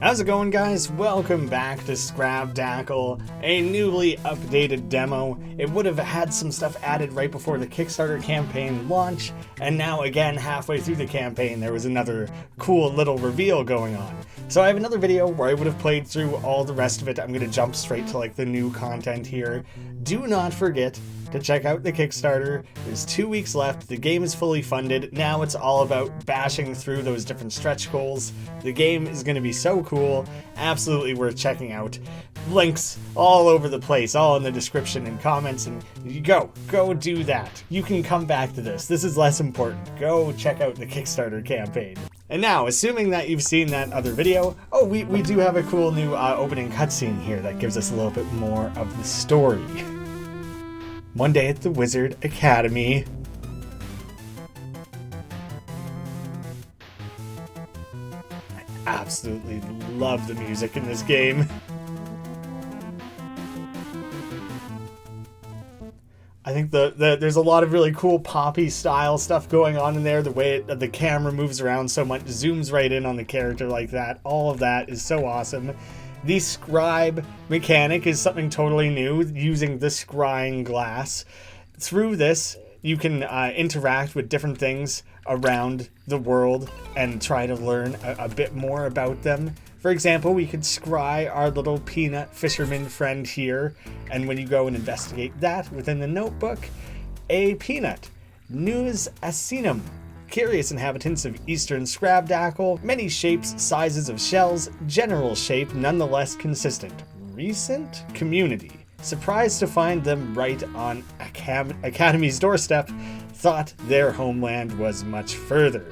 How's it going, guys? Welcome back to Scrabdackle, a newly updated demo. It would have had some stuff added right before the Kickstarter campaign launch, and now again halfway through the campaign there was another cool little reveal going on. So I have another video where I would have played through all the rest of it. I'm going to jump straight to the new content here. Do not forget to check out the Kickstarter. There's 2 weeks left. The game is fully funded. Now it's all about bashing through those different stretch goals. The game is going to be so cool. Absolutely worth checking out. Links all over the place, all in the description and comments, and you go do that. You can come back to this. This is less important. Go check out the Kickstarter campaign. And now, assuming that you've seen that other video, we do have a cool new opening cutscene here that gives us a little bit more of the story. One day at the Wizard Academy. I absolutely love the music in this game. I think there's a lot of really cool poppy style stuff going on in there. The way the camera moves around so much, zooms right in on the character like that. All of that is so awesome. The scribe mechanic is something totally new, using the scrying glass. Through this, you can interact with different things around the world and try to learn a bit more about them. For example, we could scry our little peanut fisherman friend here, and when you go and investigate that within the notebook, a peanut, Nous asinum. Curious inhabitants of eastern Scrabdackle, many shapes, sizes of shells, general shape nonetheless consistent. Recent community. Surprised to find them right on Academy's doorstep, thought their homeland was much further.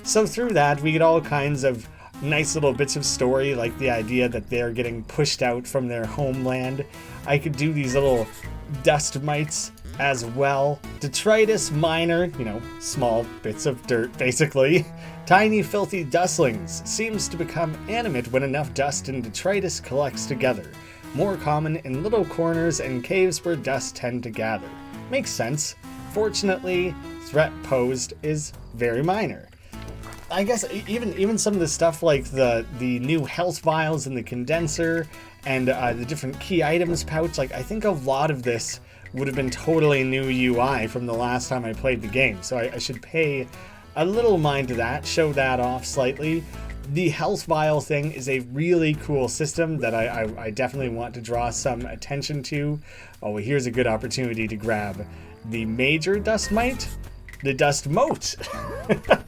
So through that, we get all kinds of nice little bits of story, like the idea that they're getting pushed out from their homeland. I could do these little dust mites as well. Detritus minor, small bits of dirt basically. Tiny filthy dustlings, seems to become animate when enough dust and detritus collects together. More common in little corners and caves where dust tend to gather. Makes sense. Fortunately, threat posed is very minor. I guess even some of the stuff like the new health vials and the condenser and the different key items pouch, I think a lot of this would have been totally new UI from the last time I played the game, so I should pay a little mind to that, show that off slightly. The health vial thing is a really cool system that I definitely want to draw some attention to. Oh, here's a good opportunity to grab the major dust mite, the dust moat.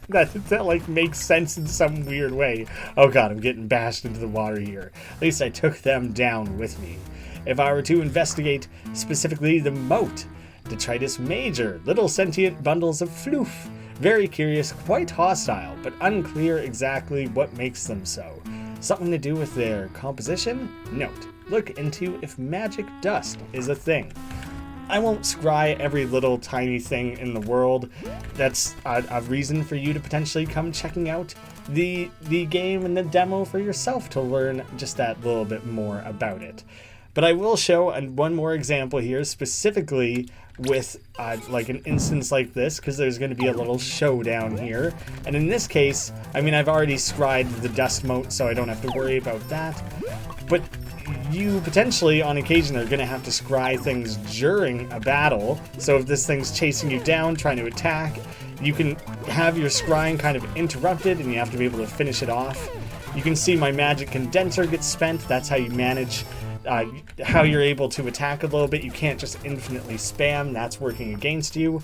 that makes sense in some weird way. Oh god, I'm getting bashed into the water here. At least I took them down with me. If I were to investigate specifically the moat, detritus major, little sentient bundles of floof. Very curious, quite hostile, but unclear exactly what makes them so. Something to do with their composition? Note, look into if magic dust is a thing. I won't scry every little tiny thing in the world. That's a reason for you to potentially come checking out the game and the demo for yourself to learn just that little bit more about it. But I will show one more example here, specifically with an instance like this, because there's going to be a little showdown here. And in this case, I've already scried the dust moat, so I don't have to worry about that. But you potentially, on occasion, are going to have to scry things during a battle. So if this thing's chasing you down, trying to attack, you can have your scrying kind of interrupted, and you have to be able to finish it off. You can see my magic condenser gets spent. That's how you manage how you're able to attack a little bit. You can't just infinitely spam. That's working against you.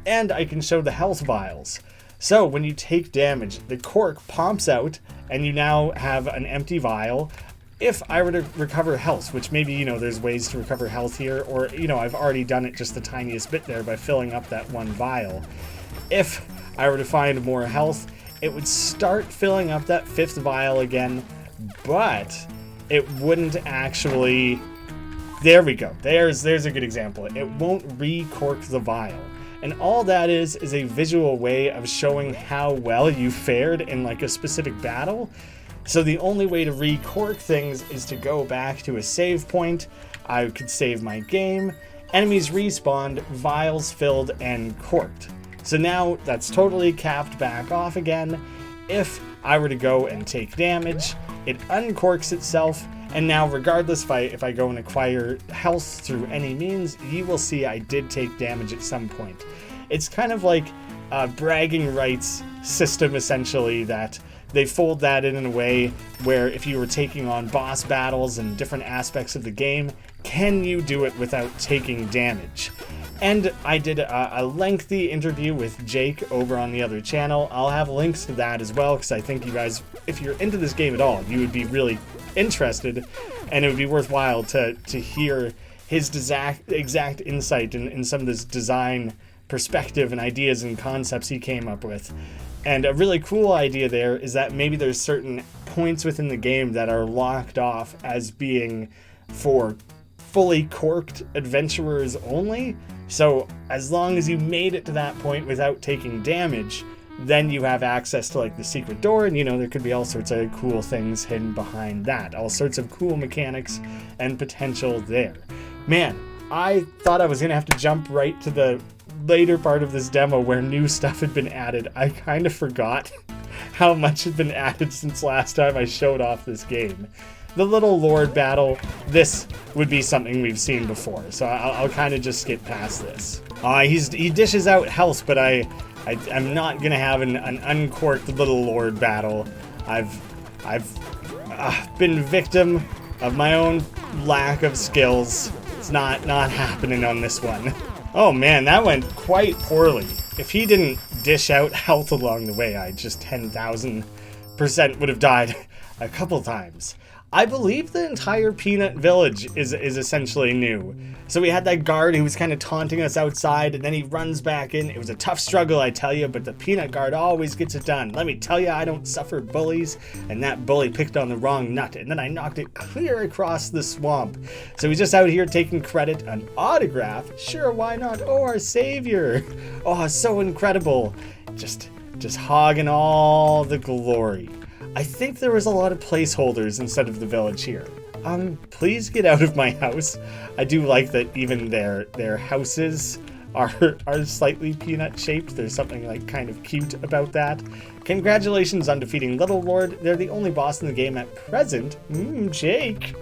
And I can show the health vials. So when you take damage, the cork pops out, and you now have an empty vial. If I were to recover health, which maybe, there's ways to recover health here, or, I've already done it just the tiniest bit there by filling up that one vial. If I were to find more health, it would start filling up that fifth vial again, but it wouldn't actually... There we go. There's a good example. It won't re-cork the vial. And all that is a visual way of showing how well you fared in a specific battle. So the only way to re-cork things is to go back to a save point. I could save my game. Enemies respawned, vials filled and corked. So now that's totally capped back off again. If I were to go and take damage, it uncorks itself, and now regardless if I go and acquire health through any means, you will see I did take damage at some point. It's kind of like a bragging rights system, essentially, that they fold that in a way where if you were taking on boss battles and different aspects of the game, can you do it without taking damage? And I did a lengthy interview with Jake over on the other channel. I'll have links to that as well, because I think you guys, if you're into this game at all, you would be really interested, and it would be worthwhile to hear his exact insight in some of this design perspective and ideas and concepts he came up with. And a really cool idea there is that maybe there's certain points within the game that are locked off as being for fully corked adventurers only. So as long as you made it to that point without taking damage, then you have access to like the secret door, and there could be all sorts of cool things hidden behind that. All sorts of cool mechanics and potential there. Man, I thought I was gonna have to jump right to the later part of this demo where new stuff had been added. I kind of forgot how much had been added since last time I showed off this game. The little Lord battle, this would be something we've seen before, so I'll kind of just skip past this. He dishes out health, but I'm not gonna have an uncorked little Lord battle. I've been victim of my own lack of skills. It's not happening on this one. Oh man, that went quite poorly. If he didn't dish out health along the way, I just 10,000% would have died a couple times. I believe the entire Peanut Village is essentially new. So we had that guard who was kind of taunting us outside, and then he runs back in. It was a tough struggle, I tell you, but the Peanut Guard always gets it done. Let me tell you, I don't suffer bullies, and that bully picked on the wrong nut, and then I knocked it clear across the swamp. So he's just out here taking credit. An autograph? Sure, why not? Oh, our savior. Oh, so incredible. Just hogging all the glory. I think there was a lot of placeholders instead of the village here. Please get out of my house. I do like that even their houses are slightly peanut shaped. There's something like kind of cute about that. Congratulations on defeating Little Lord. They're the only boss in the game at present. Jake.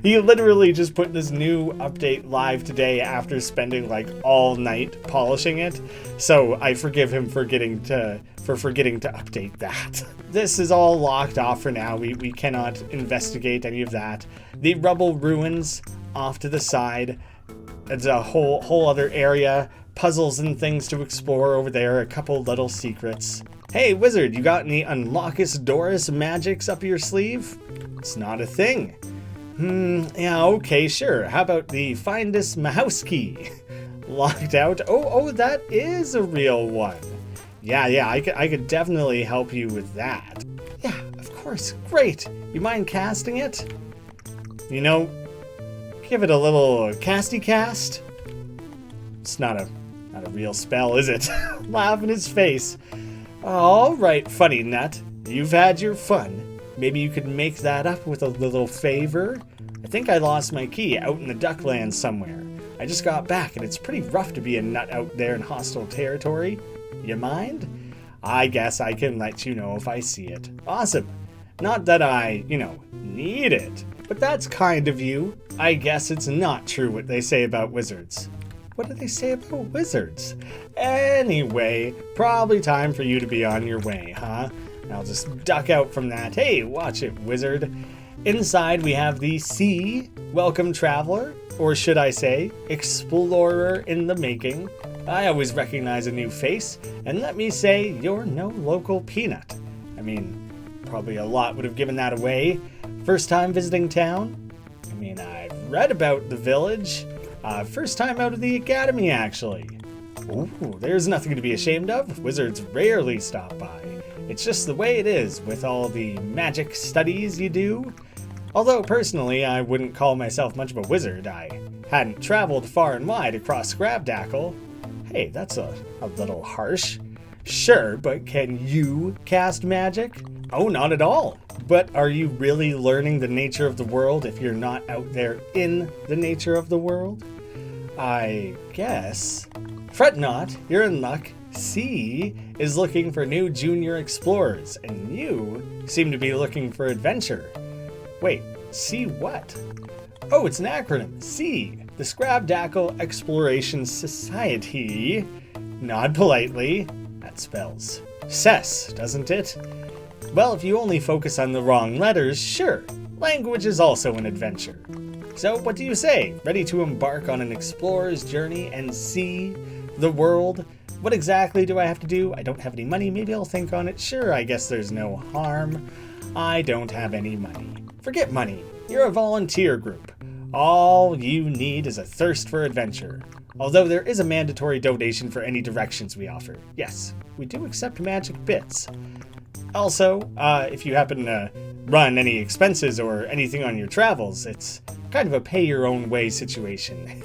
He literally just put this new update live today after spending like all night polishing it. So I forgive him for forgetting to update that. This is all locked off for now. We cannot investigate any of that. The rubble ruins off to the side. It's a whole other area. Puzzles and things to explore over there. A couple little secrets. Hey, wizard, you got any Unlockus Doris magics up your sleeve? It's not a thing. Yeah, okay, sure. How about the Findus Mahowski? Locked out? Oh, that is a real one. Yeah, I could definitely help you with that. Yeah, of course. Great. You mind casting it? Give it a little casty cast. It's not a real spell, is it? Laugh in his face. All right, funny nut. You've had your fun. Maybe you could make that up with a little favor? I think I lost my key out in the Ducklands somewhere. I just got back, and it's pretty rough to be a nut out there in hostile territory. You mind? I guess I can let you know if I see it. Awesome. Not that I, need it, but that's kind of you. I guess it's not true what they say about wizards. What do they say about wizards? Anyway, probably time for you to be on your way, huh? I'll just duck out from that. Hey, watch it, wizard. Inside we have the sea. Welcome, traveler. Or should I say, explorer in the making. I always recognize a new face, and let me say, you're no local peanut. I mean, probably a lot would have given that away. First time visiting town? I mean, I've read about the village. First time out of the academy, actually. Ooh, there's nothing to be ashamed of. Wizards rarely stop by. It's just the way it is with all the magic studies you do. Although, personally, I wouldn't call myself much of a wizard. I hadn't traveled far and wide across Scrabdackle. Hey, that's a little harsh. Sure, but can you cast magic? Oh, not at all. But are you really learning the nature of the world if you're not out there in the nature of the world? I guess. Fret not, you're in luck. C is looking for new junior explorers, and you seem to be looking for adventure. Wait, C what? Oh, it's an acronym. C, the Scrabdackle Exploration Society. Nod politely. That spells cess, doesn't it? Well, if you only focus on the wrong letters, sure. Language is also an adventure. So what do you say? Ready to embark on an explorer's journey and see the world? What exactly do I have to do? I don't have any money. Maybe I'll think on it. Sure, I guess there's no harm. I don't have any money. Forget money. You're a volunteer group. All you need is a thirst for adventure. Although there is a mandatory donation for any directions we offer. Yes, we do accept magic bits. Also, if you happen to run any expenses or anything on your travels, it's kind of a pay-your-own-way situation.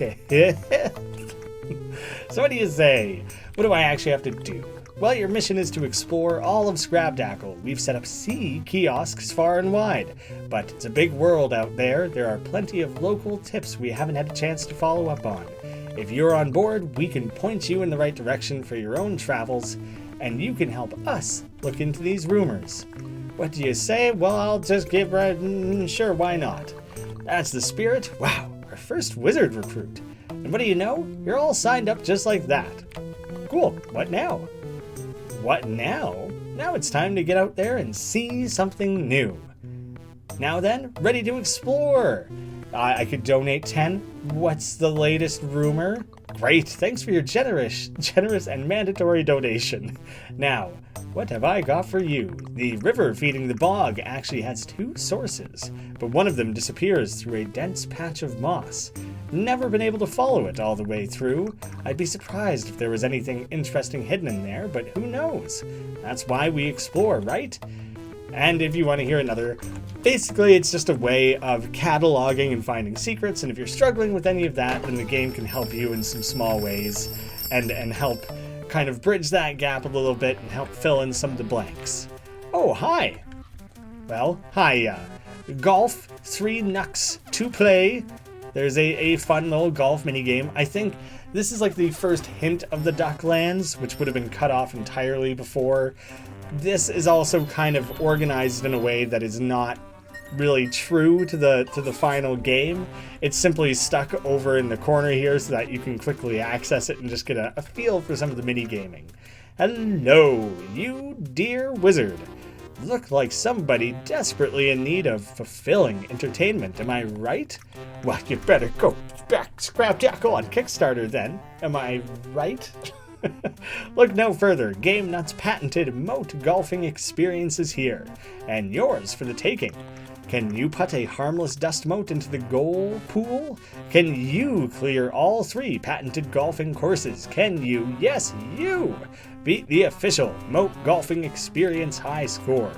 So what do you say? What do I actually have to do? Well, your mission is to explore all of Scrabdackle. We've set up C kiosks far and wide, but it's a big world out there. There are plenty of local tips we haven't had a chance to follow up on. If you're on board, we can point you in the right direction for your own travels, and you can help us look into these rumors. What do you say? Well, I'll just give sure, why not? That's the spirit. Wow, our first wizard recruit. And what do you know? You're all signed up just like that. Cool, what now? What now? Now it's time to get out there and see something new. Now then, ready to explore. I could donate 10. What's the latest rumor? Great, thanks for your generous and mandatory donation. Now, what have I got for you? The river feeding the bog actually has 2 sources, but one of them disappears through a dense patch of moss. Never been able to follow it all the way through. I'd be surprised if there was anything interesting hidden in there, but who knows? That's why we explore, right? And if you want to hear another, basically it's just a way of cataloging and finding secrets, and if you're struggling with any of that, then the game can help you in some small ways and help kind of bridge that gap a little bit and help fill in some of the blanks. Oh, hi! Well, hi, golf, 3 knucks to play. There's a fun little golf minigame. I think this is like the first hint of the Ducklands, which would have been cut off entirely before. This is also kind of organized in a way that is not really true to the final game. It's simply stuck over in the corner here so that you can quickly access it and just get a feel for some of the mini-gaming. Hello, you dear wizard. Look like somebody desperately in need of fulfilling entertainment, am I right? Well, you better go back Scrabdackle on Kickstarter then, am I right? Look no further, Game Nut's patented Moat golfing experience is here, and yours for the taking. Can you putt a harmless dust moat into the goal pool? Can you clear all 3 patented golfing courses? Can you, yes you, beat the official Moat golfing experience high score?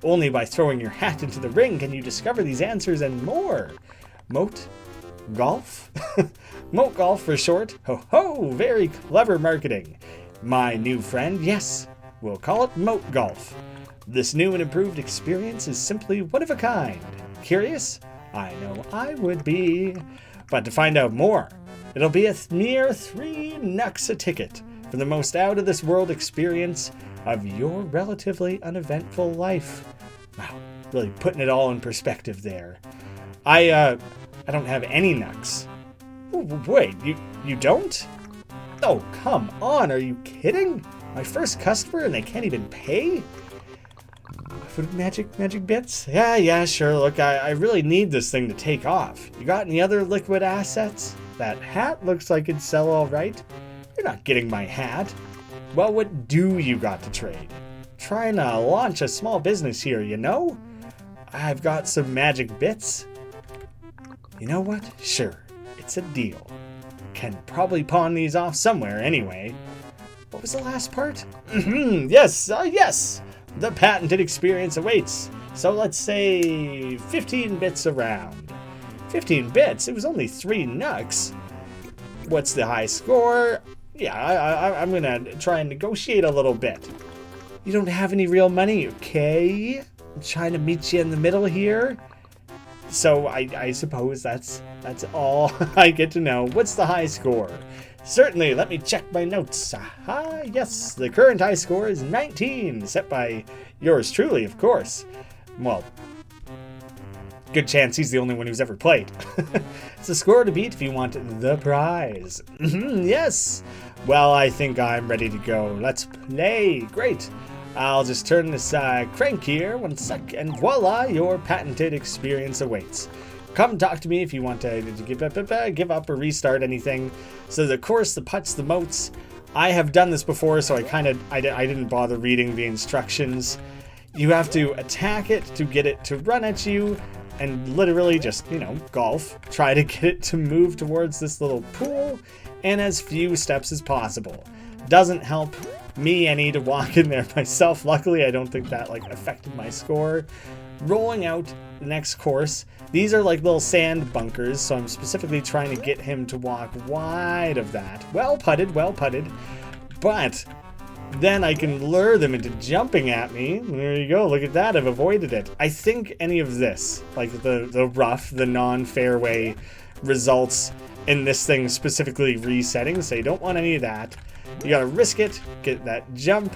Only by throwing your hat into the ring can you discover these answers and more. Moat golf? Moat golf for short. Ho ho, very clever marketing. My new friend, yes, we'll call it Moat golf. This new and improved experience is simply one of a kind. Curious? I know I would be. But to find out more, it'll be a mere 3 knucks a ticket for the most out-of-this-world experience of your relatively uneventful life. Wow, really putting it all in perspective there. I don't have any knucks. Wait, you don't? Oh, come on, are you kidding? My first customer and they can't even pay? Magic bits? Yeah, sure. Look, I really need this thing to take off. You got any other liquid assets? That hat looks like it'd sell all right. You're not getting my hat. Well, what do you got to trade? Trying to launch a small business here, you know? I've got some magic bits. You know what? Sure, it's a deal. Can probably pawn these off somewhere anyway. What was the last part? Yes! The patented experience awaits. So let's say 15 bits around. 15 bits? It was only 3 knucks. What's the high score? Yeah, I'm gonna try and negotiate a little bit. You don't have any real money, okay? I'm trying to meet you in the middle here. So I suppose that's all I get to know. What's the high score? Certainly, let me check my notes. Aha, yes, the current high score is 19, set by yours truly, of course. Well, good chance he's the only one who's ever played. It's a score to beat if you want the prize. Yes. Well, I think I'm ready to go. Let's play. Great. I'll just turn this crank here 1 sec, and voila, your patented experience awaits. Come talk to me if you want to give up or restart anything. So the course, the putts, the moats. I have done this before, so I didn't bother reading the instructions. You have to attack it to get it to run at you, and literally just, golf. Try to get it to move towards this little pool in as few steps as possible. Doesn't help me any to walk in there myself. Luckily, I don't think that affected my score. Rolling out the next course. These are like little sand bunkers, so I'm specifically trying to get him to walk wide of that. Well putted. But then I can lure them into jumping at me. There you go, look at that, I've avoided it. I think any of this, like the rough, the non-fairway results in this thing specifically resetting, so you don't want any of that. You gotta risk it, get that jump.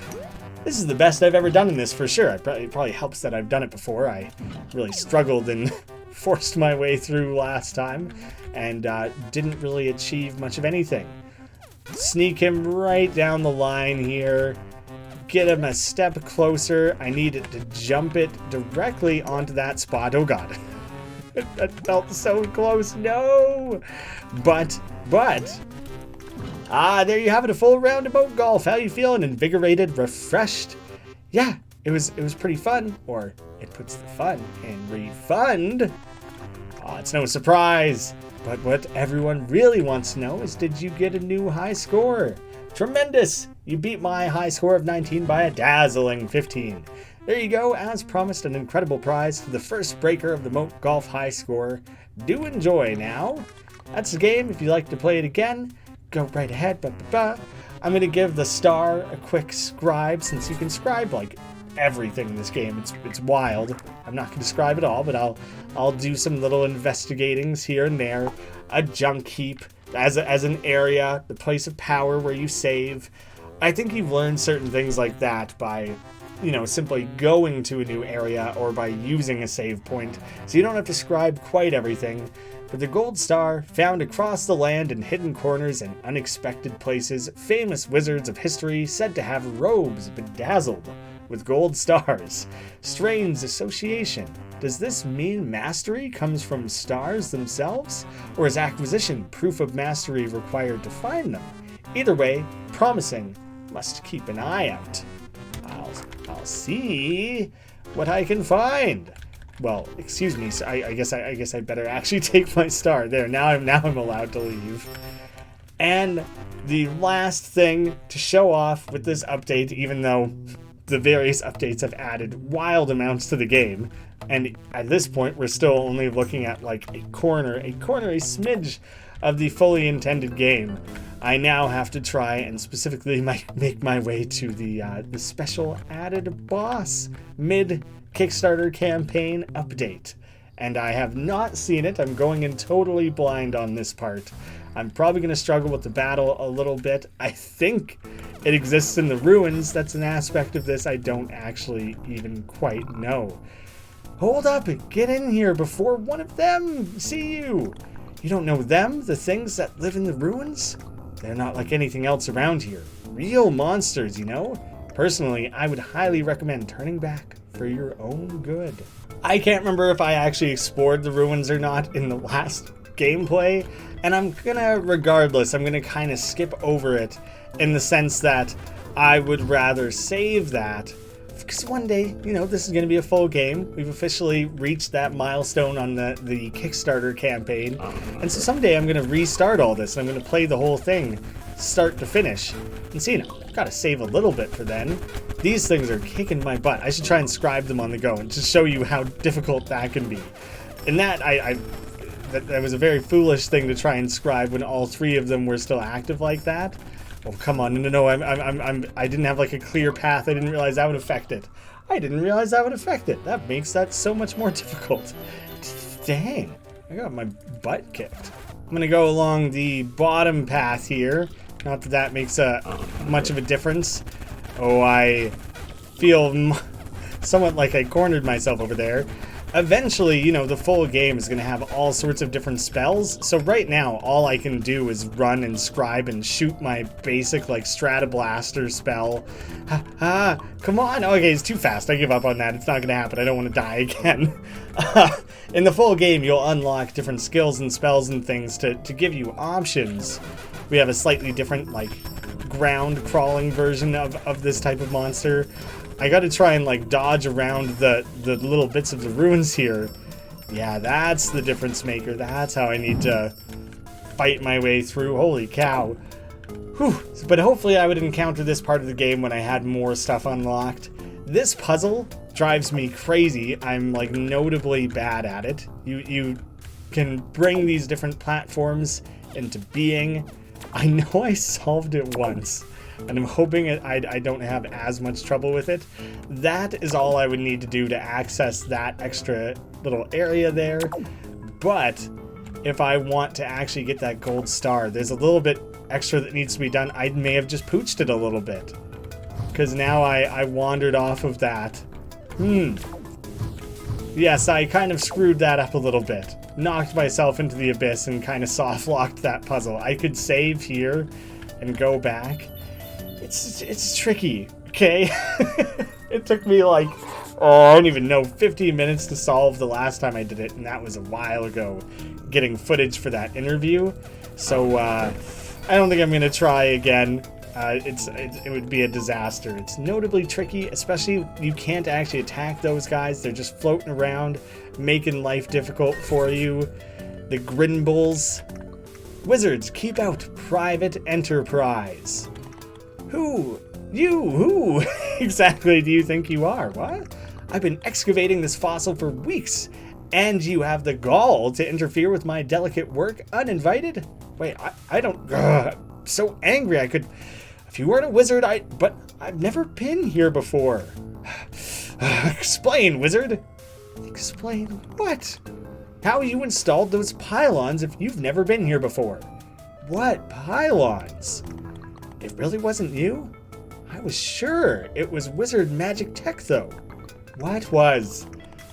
This is the best I've ever done in this for sure. It probably helps that I've done it before. I really struggled and forced my way through last time and didn't really achieve much of anything. Sneak him right down the line here. Get him a step closer. I need it to jump it directly onto that spot. Oh god. That felt so close. No! But there you have it, a full round of Moat golf. How you feeling? Invigorated, refreshed? Yeah, it was pretty fun. Or it puts the fun in refund. Oh, it's no surprise. But what everyone really wants to know is, did you get a new high score? Tremendous! You beat my high score of 19 by a dazzling 15. There you go, as promised, an incredible prize to the first breaker of the Moat Golf high score. Do enjoy now. That's the game. If you'd like to play it again, go right ahead. I'm going to give the star a quick scribe, since you can scribe everything in this game. It's wild. I'm not going to scribe it all, but I'll do some little investigatings here and there. A junk heap as an area, the place of power where you save. I think you've learned certain things like that by, simply going to a new area or by using a save point. So you don't have to scribe quite everything. But the gold star, found across the land in hidden corners and unexpected places, famous wizards of history said to have robes bedazzled with gold stars. Strange association. Does this mean mastery comes from stars themselves? Or is acquisition proof of mastery required to find them? Either way, promising. Must keep an eye out. I'll see what I can find. Well, excuse me, so I guess I better actually take my star. There, now I'm allowed to leave. And the last thing to show off with this update, even though the various updates have added wild amounts to the game, and at this point we're still only looking at a smidge of the fully intended game. I now have to try and specifically make my way to the special added boss Mid-Kickstarter campaign update. And I have not seen it. I'm going in totally blind on this part. I'm probably going to struggle with the battle a little bit. I think it exists in the ruins. That's an aspect of this I don't actually even quite know. Hold up, get in here before one of them see you. You don't know them, the things that live in the ruins? They're not like anything else around here. Real monsters, Personally, I would highly recommend turning back for your own good. I can't remember if I actually explored the ruins or not in the last gameplay, and I'm gonna kind of skip over it in the sense that I would rather save that, because one day, this is gonna be a full game. We've officially reached that milestone on the Kickstarter campaign, and so someday I'm gonna restart all this, and I'm gonna play the whole thing start to finish. And so, gotta save a little bit for then. These things are kicking my butt. I should try and scribe them on the go and just show you how difficult that can be. And that that was a very foolish thing to try and scribe when all three of them were still active like that. Oh, come on. No, I didn't have a clear path. I didn't realize that would affect it. That makes that so much more difficult. Dang, I got my butt kicked. I'm gonna go along the bottom path here. Not that that makes much of a difference. Oh, I feel somewhat like I cornered myself over there. Eventually, you know, the full game is going to have all sorts of different spells. So right now, all I can do is run and scribe and shoot my basic, like, Stratoblaster spell. Come on. Okay, it's too fast. I give up on that. It's not going to happen. I don't want to die again. In the full game, you'll unlock different skills and spells and things to give you options. We have a slightly different, like, ground crawling version of this type of monster. I gotta try and like dodge around the little bits of the ruins here. Yeah, that's the difference maker. That's how I need to fight my way through. Holy cow. Whew. But hopefully I would encounter this part of the game when I had more stuff unlocked. This puzzle drives me crazy. I'm like notably bad at it. You can bring these different platforms into being. I know I solved it once, and I'm hoping I don't have as much trouble with it. That is all I would need to do to access that extra little area there. But if I want to actually get that gold star, there's a little bit extra that needs to be done. I may have just pooched it a little bit, because now I wandered off of that. Yes, I kind of screwed that up a little bit. Knocked myself into the abyss and kind of soft-locked that puzzle. I could save here and go back. It's tricky, okay? It took me like, I don't even know, 15 minutes to solve the last time I did it, and that was a while ago, getting footage for that interview. So I don't think I'm gonna try again. It would be a disaster. It's notably tricky, especially you can't actually attack those guys. They're just floating around, making life difficult for you. The Grinbulls. Wizards, keep out private enterprise. Who exactly do you think you are? What? I've been excavating this fossil for weeks, and you have the gall to interfere with my delicate work uninvited? Wait, I don't... I'm so angry I could... If you weren't a wizard, but I've never been here before. Explain, wizard. Explain what? How you installed those pylons if you've never been here before? What pylons? It really wasn't you? I was sure it was wizard magic tech though. What was?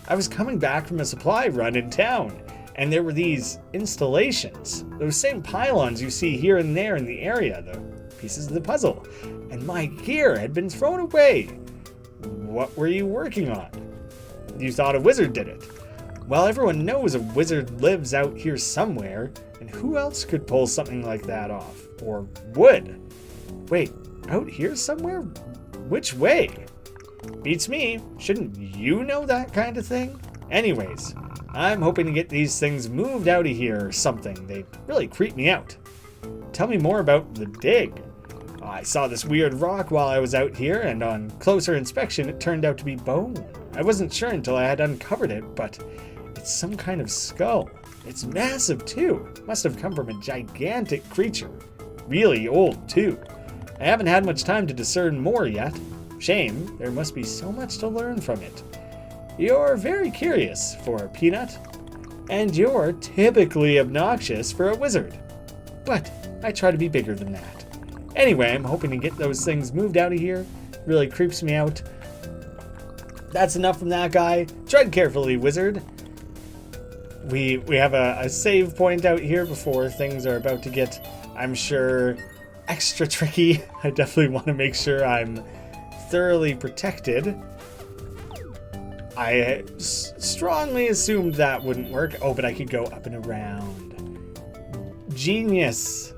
I was coming back from a supply run in town, and there were these installations. Those same pylons you see here and there in the area, the pieces of the puzzle. And my gear had been thrown away. What were you working on? You thought a wizard did it. Well, everyone knows a wizard lives out here somewhere, and who else could pull something like that off? Or would? Wait, out here somewhere? Which way? Beats me. Shouldn't you know that kind of thing? Anyways, I'm hoping to get these things moved out of here or something. They really creep me out. Tell me more about the dig. I saw this weird rock while I was out here, and on closer inspection it turned out to be bone. I wasn't sure until I had uncovered it, but it's some kind of skull. It's massive too. Must have come from a gigantic creature. Really old too. I haven't had much time to discern more yet. Shame, there must be so much to learn from it. You're very curious for a peanut, and you're typically obnoxious for a wizard. But I try to be bigger than that. Anyway, I'm hoping to get those things moved out of here. Really creeps me out. That's enough from that guy. Tread carefully, wizard. We have a save point out here before things are about to get, I'm sure, extra tricky. I definitely want to make sure I'm thoroughly protected. I strongly assumed that wouldn't work. Oh, but I could go up and around. Genius.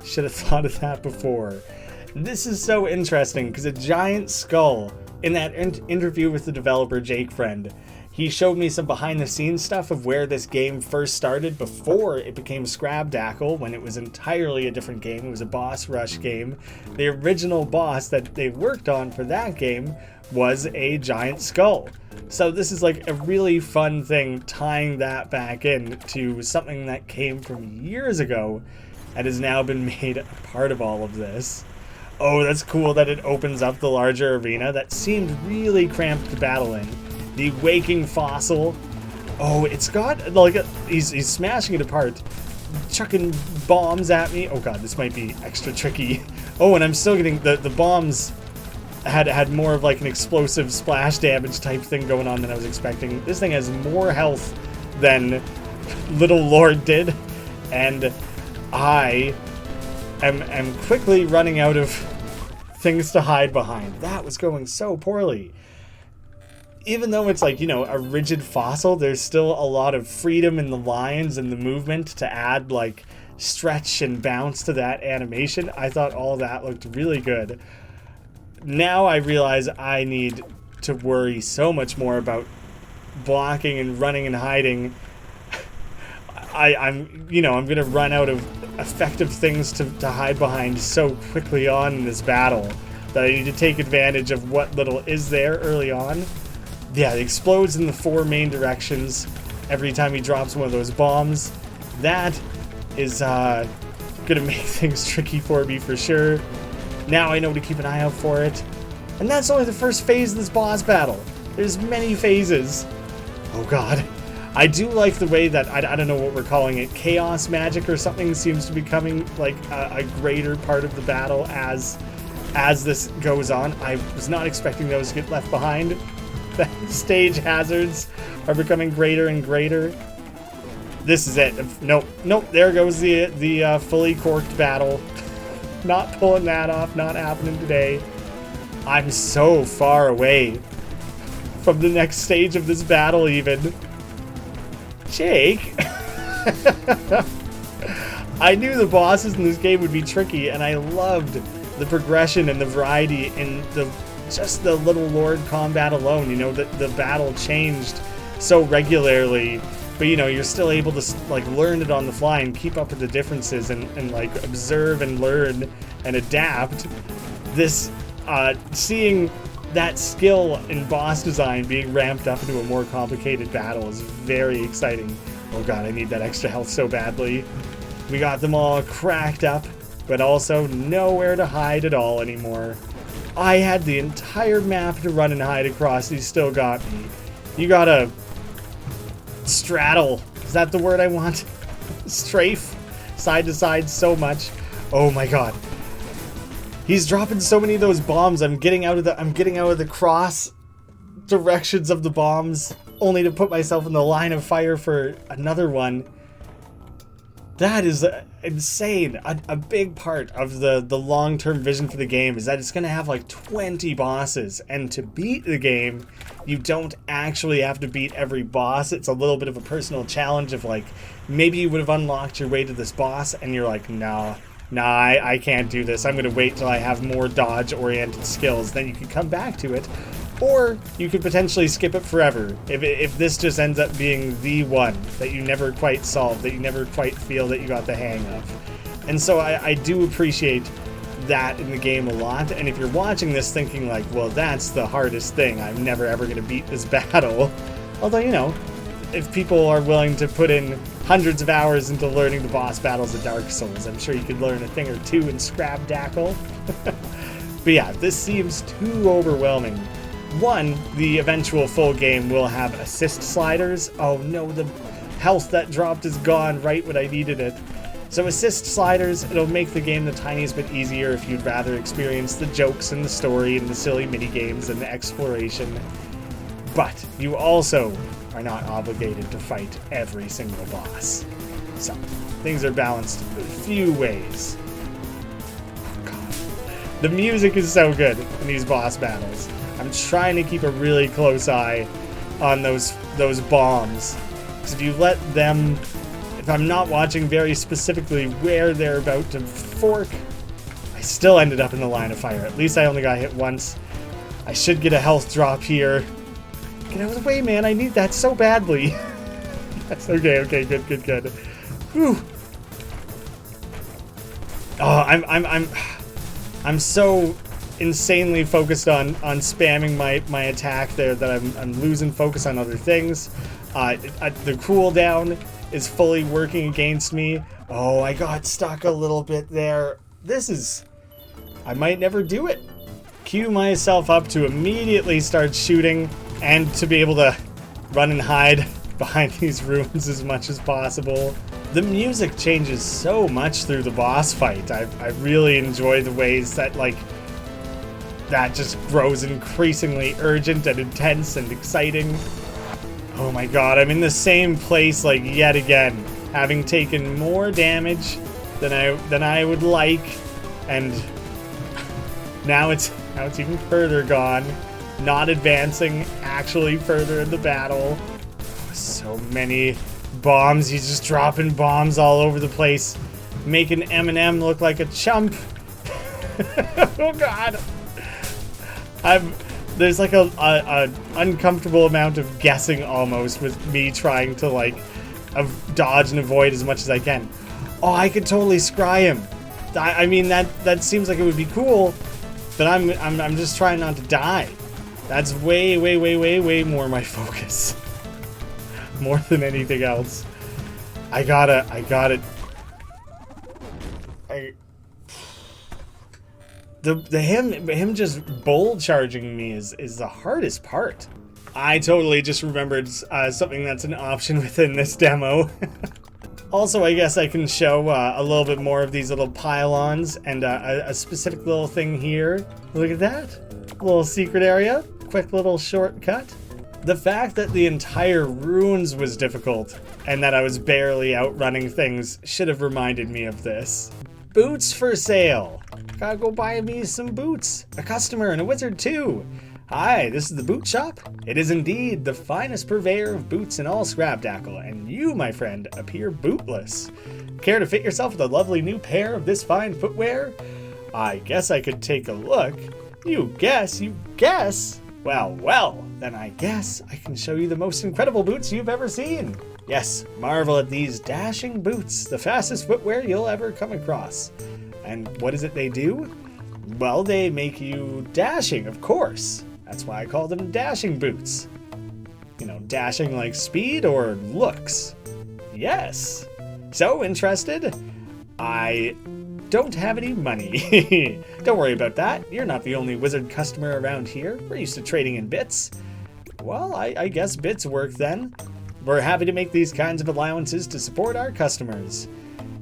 Should have thought of that before. This is so interesting because a giant skull, in that interview with the developer jakefriend, he showed me some behind the scenes stuff of where this game first started before it became Scrabdackle, when it was entirely a different game. It was a boss rush game. The original boss that they worked on for that game was a giant skull. So this is like a really fun thing, tying that back in to something that came from years ago and has now been made a part of all of this. Oh, that's cool that it opens up the larger arena. That seemed really cramped to battle in. The waking fossil. Oh, it's got, like, he's smashing it apart. Chucking bombs at me. Oh god, this might be extra tricky. Oh, and I'm still getting, the bombs had more of like an explosive splash damage type thing going on than I was expecting. This thing has more health than Little Lord did. And I am quickly running out of things to hide behind. That was going so poorly. Even though it's like, you know, a rigid fossil, there's still a lot of freedom in the lines and the movement to add like stretch and bounce to that animation. I thought all that looked really good. Now I realize I need to worry so much more about blocking and running and hiding. I'm gonna run out of effective things to hide behind so quickly on in this battle that I need to take advantage of what little is there early on. Yeah, it explodes in the 4 main directions every time he drops one of those bombs. That is gonna make things tricky for me for sure. Now I know to keep an eye out for it. And that's only the first phase of this boss battle. There's many phases. Oh god. I do like the way that, I don't know what we're calling it, chaos magic or something seems to be becoming like a greater part of the battle as this goes on. I was not expecting those to get left behind. The stage hazards are becoming greater and greater. This is it. Nope, there goes the fully corked battle. Not pulling that off, not happening today. I'm so far away from the next stage of this battle even. Jake! I knew the bosses in this game would be tricky, and I loved the progression and the variety in just the Little Lord combat alone. You know, the battle changed so regularly, but you know, you're still able to like learn it on the fly and keep up with the differences and like observe and learn and adapt. This seeing that skill in boss design being ramped up into a more complicated battle is very exciting. Oh god, I need that extra health so badly. We got them all cracked up, but also nowhere to hide at all anymore. I had the entire map to run and hide across. He still got me. You gotta straddle. Is that the word I want? Strafe side to side so much. Oh my god. He's dropping so many of those bombs. I'm getting out of the cross directions of the bombs, only to put myself in the line of fire for another one. That is insane. A big part of the long-term vision for the game is that it's going to have like 20 bosses, and to beat the game, you don't actually have to beat every boss. It's a little bit of a personal challenge of like, maybe you would have unlocked your way to this boss, and you're like, Nah, I can't do this. I'm going to wait till I have more dodge-oriented skills. Then you can come back to it. Or you could potentially skip it forever. If this just ends up being the one that you never quite solve, that you never quite feel that you got the hang of. And so I do appreciate that in the game a lot. And if you're watching this thinking like, well, that's the hardest thing. I'm never ever going to beat this battle. Although, you know, if people are willing to put in hundreds of hours into learning the boss battles of Dark Souls, I'm sure you could learn a thing or two in Scrabdackle. But yeah, this seems too overwhelming. One, the eventual full game will have assist sliders. Oh no, the health that dropped is gone right when I needed it. So assist sliders, it'll make the game the tiniest bit easier if you'd rather experience the jokes and the story and the silly minigames and the exploration. But you also are not obligated to fight every single boss. So, things are balanced a few ways. Oh god. The music is so good in these boss battles. I'm trying to keep a really close eye on those bombs. Because if you let them, if I'm not watching very specifically where they're about to fork, I still ended up in the line of fire. At least I only got hit once. I should get a health drop here. Get out of the way, man. I need that so badly. That's okay, good. Whew. Oh, I'm so insanely focused on spamming my attack there that I'm losing focus on other things. The cooldown is fully working against me. Oh, I got stuck a little bit there. I might never do it. Cue myself up to immediately start shooting and to be able to run and hide behind these ruins as much as possible. The music changes so much through the boss fight. I really enjoy the ways that, like, that just grows increasingly urgent and intense and exciting. Oh my god, I'm in the same place, like, yet again, having taken more damage than I would like, and now it's even further gone, not advancing actually further in the battle. So many bombs. He's just dropping bombs all over the place, making Eminem look like a chump. Oh god. There's like a uncomfortable amount of guessing almost with me trying to like dodge and avoid as much as I can. Oh, I could totally scry him. I mean, that seems like it would be cool, but I'm just trying not to die. That's way more my focus. More than anything else. I got it. Him just bowl charging me is the hardest part. I totally just remembered something that's an option within this demo. Also, I guess I can show a little bit more of these little pylons and a specific little thing here. Look at that. A little secret area. Quick little shortcut. The fact that the entire ruins was difficult and that I was barely outrunning things should have reminded me of this. Boots for sale. Gotta go buy me some boots. A customer and a wizard too. Hi, this is the boot shop. It is indeed the finest purveyor of boots in all Scrabdackle, and you, my friend, appear bootless. Care to fit yourself with a lovely new pair of this fine footwear? I guess I could take a look. You guess? Well, then I guess I can show you the most incredible boots you've ever seen. Yes, marvel at these dashing boots, the fastest footwear you'll ever come across. And what is it they do? Well, they make you dashing, of course. That's why I call them dashing boots. You know, dashing like speed or looks. Yes. So, interested? I don't have any money. Don't worry about that. You're not the only wizard customer around here. We're used to trading in bits. Well, I guess bits work then. We're happy to make these kinds of allowances to support our customers.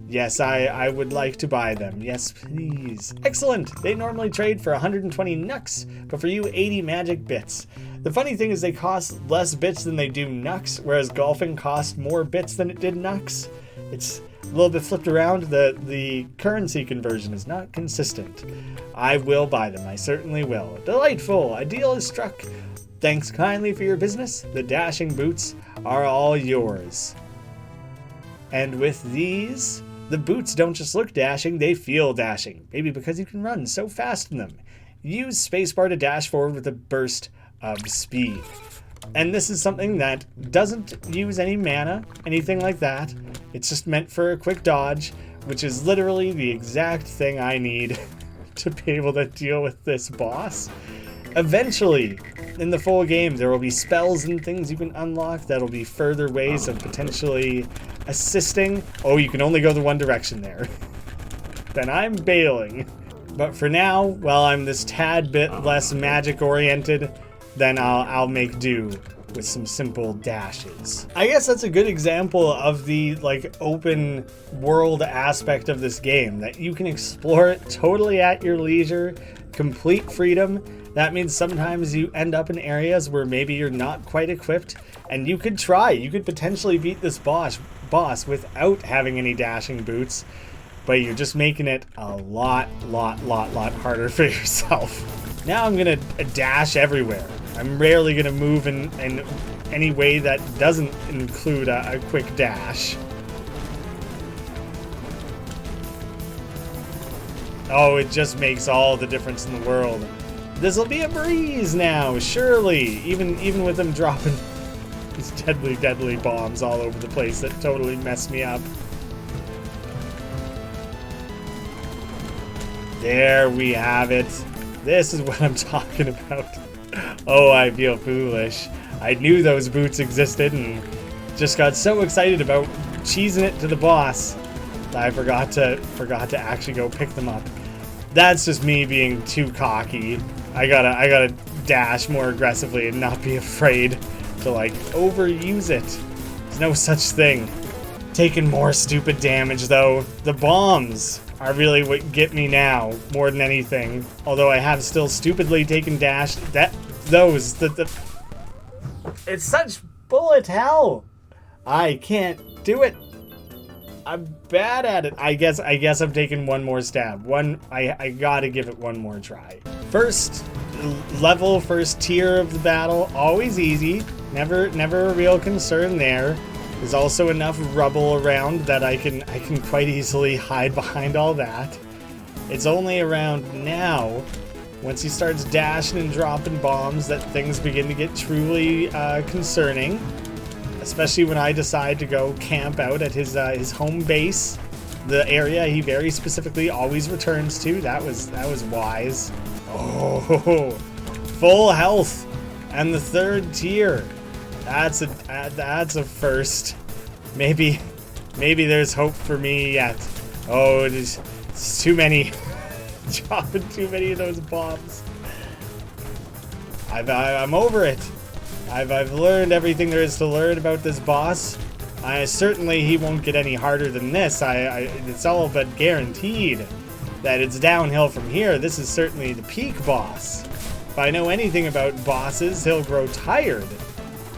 Yes, I would like to buy them. Yes, please. Excellent! They normally trade for 120 nucks, but for you, 80 magic bits. The funny thing is they cost less bits than they do nucks, whereas golfing cost more bits than it did nucks. It's a little bit flipped around. The currency conversion is not consistent. I will buy them. I certainly will. Delightful! A deal is struck. Thanks kindly for your business. The dashing boots are all yours. And with these, the boots don't just look dashing, they feel dashing. Maybe because you can run so fast in them. Use spacebar to dash forward with a burst of speed. And this is something that doesn't use any mana, anything like that. It's just meant for a quick dodge, which is literally the exact thing I need to be able to deal with this boss. Eventually, in the full game, there will be spells and things you can unlock that'll be further ways of potentially assisting. Oh, you can only go the one direction there. Then I'm bailing. But for now, while I'm this tad bit less magic-oriented, then I'll make do with some simple dashes. I guess that's a good example of the like open world aspect of this game, that you can explore it totally at your leisure, complete freedom. That means sometimes you end up in areas where maybe you're not quite equipped, and you could potentially beat this boss without having any dashing boots, but you're just making it a lot harder for yourself. Now I'm gonna dash everywhere. I'm rarely gonna move in any way that doesn't include a quick dash. Oh, it just makes all the difference in the world. This'll be a breeze now, surely. Even with them dropping these deadly bombs all over the place that totally mess me up. There we have it. This is what I'm talking about. Oh, I feel foolish. I knew those boots existed and just got so excited about cheesing it to the boss that I forgot to actually go pick them up. That's just me being too cocky. I gotta dash more aggressively and not be afraid to like overuse it. There's no such thing. Taking more stupid damage, though. The bombs are really what get me now, more than anything. Although I have still stupidly taken dash. It's such bullet hell. I can't do it. I'm bad at it. I guess I'm taking one more stab. I gotta give it one more try. First level, first tier of the battle, always easy. Never a real concern there. There's also enough rubble around that I can quite easily hide behind all that. It's only around now, once he starts dashing and dropping bombs, that things begin to get truly concerning. Especially when I decide to go camp out at his home base, the area he very specifically always returns to. That was wise. Oh, full health, and the third tier. That's a first. Maybe there's hope for me yet. Oh, it's too many. Dropping too many of those bombs. I'm over it. I've learned everything there is to learn about this boss. Certainly he won't get any harder than this. It's all but guaranteed that it's downhill from here. This is certainly the peak boss. If I know anything about bosses, he'll grow tired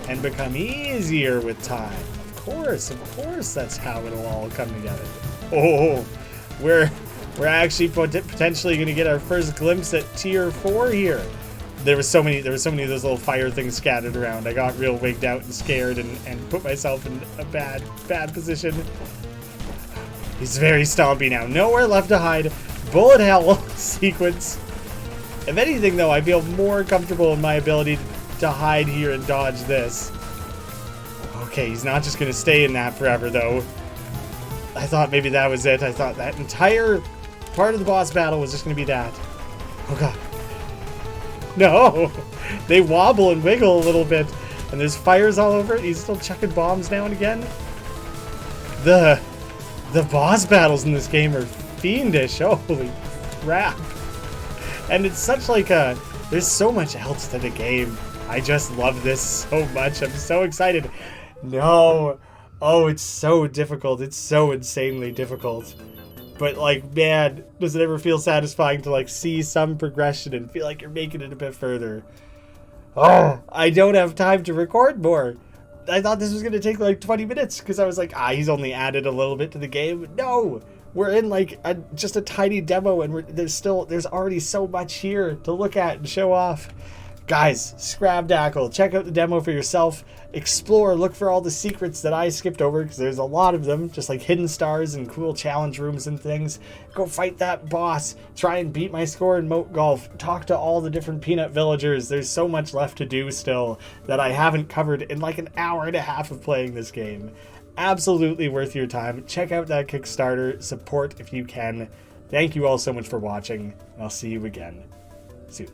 and become easier with time. Of course, that's how it'll all come together. Oh, we're actually potentially going to get our first glimpse at tier 4 here. There was so many of those little fire things scattered around. I got real wigged out and scared and put myself in a bad position. He's very stompy now. Nowhere left to hide. Bullet hell sequence. If anything, though, I feel more comfortable in my ability to hide here and dodge this. Okay, he's not just going to stay in that forever, though. I thought maybe that was it. I thought that entire part of the boss battle was just going to be that. Oh, God. No! They wobble and wiggle a little bit, and there's fires all over it. He's still chucking bombs now and again. The boss battles in this game are fiendish. Holy crap. And it's such like a... There's so much else to the game. I just love this so much. I'm so excited. No. Oh, it's so difficult. It's so insanely difficult. But, like, man, does it ever feel satisfying to, like, see some progression and feel like you're making it a bit further. Oh, I don't have time to record more. I thought this was going to take, like, 20 minutes because I was like, he's only added a little bit to the game. No, we're in, like, just a tiny demo and there's already so much here to look at and show off. Guys, Scrabdackle, check out the demo for yourself. Explore, look for all the secrets that I skipped over, because there's a lot of them, just like hidden stars and cool challenge rooms and things. Go fight that boss. Try and beat my score in Moat Golf. Talk to all the different peanut villagers. There's so much left to do still that I haven't covered in like an hour and a half of playing this game. Absolutely worth your time. Check out that Kickstarter. Support if you can. Thank you all so much for watching, and I'll see you again soon.